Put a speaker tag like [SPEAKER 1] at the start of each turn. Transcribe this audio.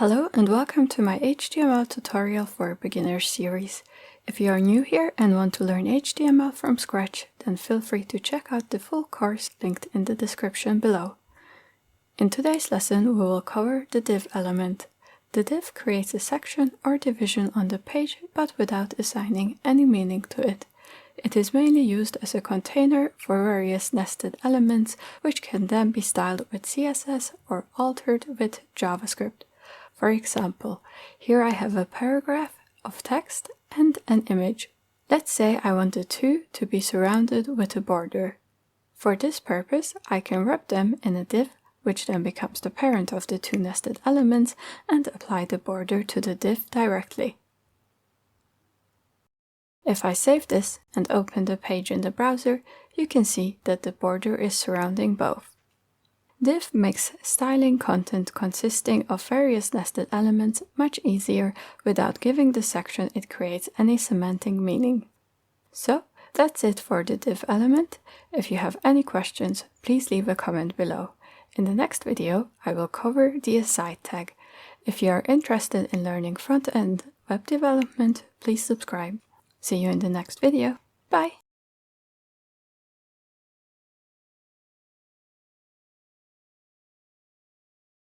[SPEAKER 1] Hello and welcome to my HTML tutorial for beginners series. If you are new here and want to learn HTML from scratch, then feel free to check out the full course linked in the description below. In today's lesson, we will cover the div element. The div creates a section or division on the page, but without assigning any meaning to it. It is mainly used as a container for various nested elements, which can then be styled with CSS or altered with JavaScript. For example, here I have a paragraph of text and an image. Let's say I want the two to be surrounded with a border. For this purpose, I can wrap them in a div, which then becomes the parent of the two nested elements, and apply the border to the div directly. If I save this and open the page in the browser, you can see that the border is surrounding both. Div makes styling content consisting of various nested elements much easier without giving the section it creates any semantic meaning. So, that's it for the div element. If you have any questions, please leave a comment below. In the next video, I will cover the aside tag. If you are interested in learning front-end web development, please subscribe. See you in the next video. Bye!